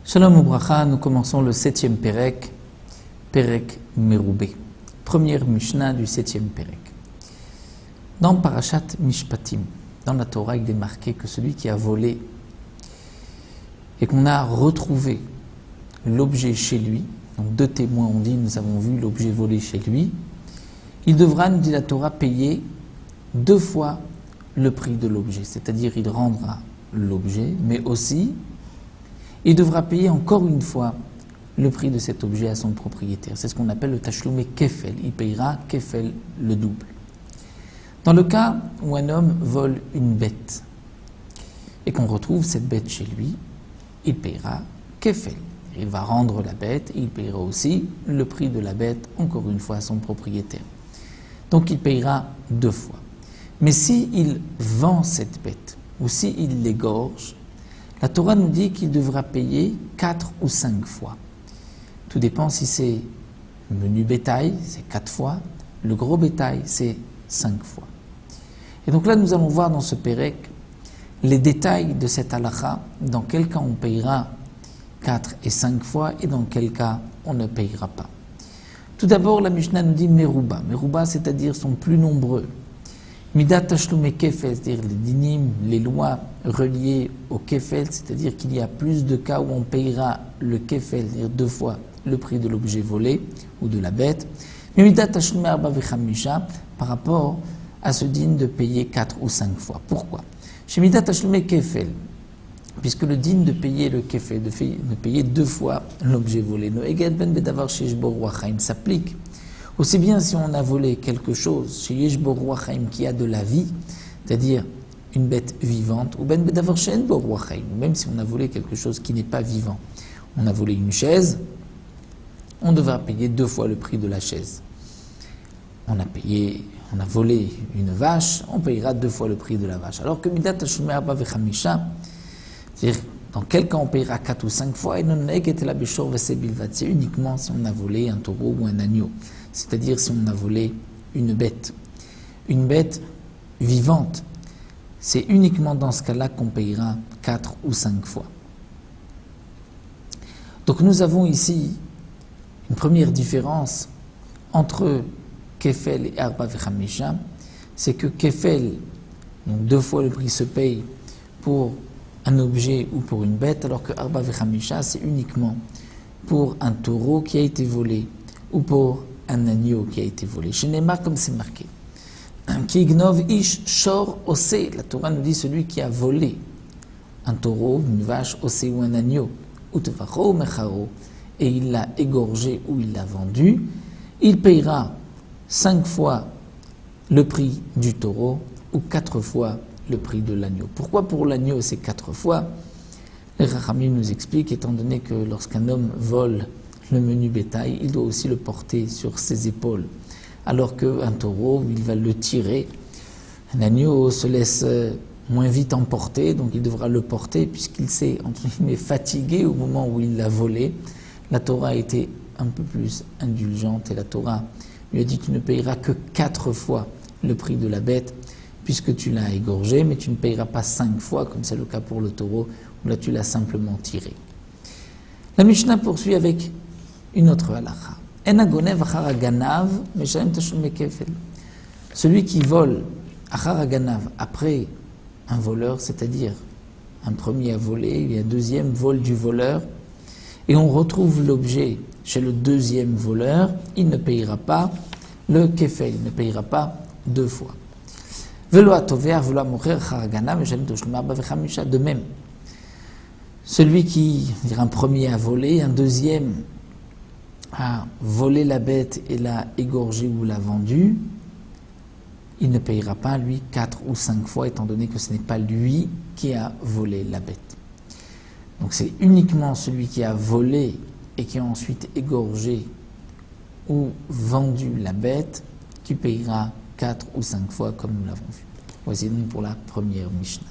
Shalom Ubracha, nous commençons le 7e Perek, Perek Meroubé, première Mishnah du 7e Perek. Dans Parashat Mishpatim, dans la Torah, il est marqué que celui qui a volé et qu'on a retrouvé l'objet chez lui, donc deux témoins ont dit nous avons vu l'objet volé chez lui, il devra, nous dit la Torah, payer 2 fois le prix de l'objet, c'est-à-dire il rendra l'objet, mais aussi il devra payer encore une fois le prix de cet objet à son propriétaire. C'est ce qu'on appelle le tashloumé kefel. Il payera kefel le double. Dans le cas où un homme vole une bête et qu'on retrouve cette bête chez lui, il payera kefel. Il va rendre la bête et il payera aussi le prix de la bête encore une fois à son propriétaire. Donc il payera 2 fois. Mais s'il vend cette bête ou s'il l'égorge, la Torah nous dit qu'il devra payer 4 ou 5 fois. Tout dépend si c'est menu bétail, c'est 4 fois. Le gros bétail, c'est 5 fois. Et donc là, nous allons voir dans ce Pérek les détails de cette halakha, dans quel cas on payera 4 et 5 fois et dans quel cas on ne payera pas. Tout d'abord, la Mishnah nous dit Merouba. Merouba, c'est-à-dire sont plus nombreux. Midat Tashloumé Kefel, c'est-à-dire les dinim, les lois reliées au Kefel, c'est-à-dire qu'il y a plus de cas où on payera le Kefel, c'est-à-dire 2 fois le prix de l'objet volé ou de la bête. Mais Midat Tashloumé Arba Vechamisha, par rapport à ce din de payer 4 ou 5 fois. Pourquoi? Chez Midat Tashloumé Kefel, puisque le din de payer le Kefel, de payer 2 fois l'objet volé, no Eged Ben Bedavar Sheshbo Ruachaim s'applique. Aussi bien si on a volé quelque chose chez Yeshbo Ruachaim qui a de la vie, c'est-à-dire une bête vivante, ou Ben Bedavar Shenbo Ruachaim, même si on a volé quelque chose qui n'est pas vivant. On a volé une chaise, on devra payer 2 fois le prix de la chaise. On a volé une vache, on payera 2 fois le prix de la vache. Alors que Midat Tashloumé Arba Vechamisha, c'est-à-dire dans quel cas on payera 4 ou 5 fois, et non était la Beshor Vesebilvat, c'est uniquement si on a volé un taureau ou un agneau. C'est-à-dire si on a volé une bête vivante, c'est uniquement dans ce cas-là qu'on payera 4 ou 5 fois. Donc nous avons ici une première différence entre Kefel et Arba Vechamisha, c'est que Kefel, donc 2 fois le prix se paye pour un objet ou pour une bête, alors que Arba Vechamisha, c'est uniquement pour un taureau qui a été volé ou pour un agneau qui a été volé. Chez Neymar, comme c'est marqué. Ki ignov ish shor osé. La Torah nous dit celui qui a volé un taureau, une vache, osé ou un agneau, utvacho mecharo, et il l'a égorgé ou il l'a vendu, il payera 5 fois le prix du taureau ou 4 fois le prix de l'agneau. Pourquoi pour l'agneau c'est 4 fois? Les Rachamim nous expliquent, étant donné que lorsqu'un homme vole le menu bétail, il doit aussi le porter sur ses épaules. Alors qu'un taureau, il va le tirer. Un agneau se laisse moins vite emporter, donc il devra le porter puisqu'il s'est, entre guillemets, fatigué au moment où il l'a volé. La Torah a été un peu plus indulgente et la Torah lui a dit tu ne payeras que 4 fois le prix de la bête puisque tu l'as égorgé, mais tu ne payeras pas 5 fois, comme c'est le cas pour le taureau, où là tu l'as simplement tiré. La Mishnah poursuit avec une autre halakha. Celui qui vole achar haganav après un voleur, c'est-à-dire un premier a volé, il y a un deuxième vol du voleur, et on retrouve l'objet chez le deuxième voleur, il ne payera pas le kefel, il ne payera pas 2 fois. De même, celui qui, un premier a volé, un deuxième a volé la bête et l'a égorgée ou l'a vendue, il ne payera pas, lui, 4 ou 5 fois, étant donné que ce n'est pas lui qui a volé la bête. Donc c'est uniquement celui qui a volé et qui a ensuite égorgé ou vendu la bête qui payera 4 ou 5 fois, comme nous l'avons vu. Voici donc pour la première Mishnah.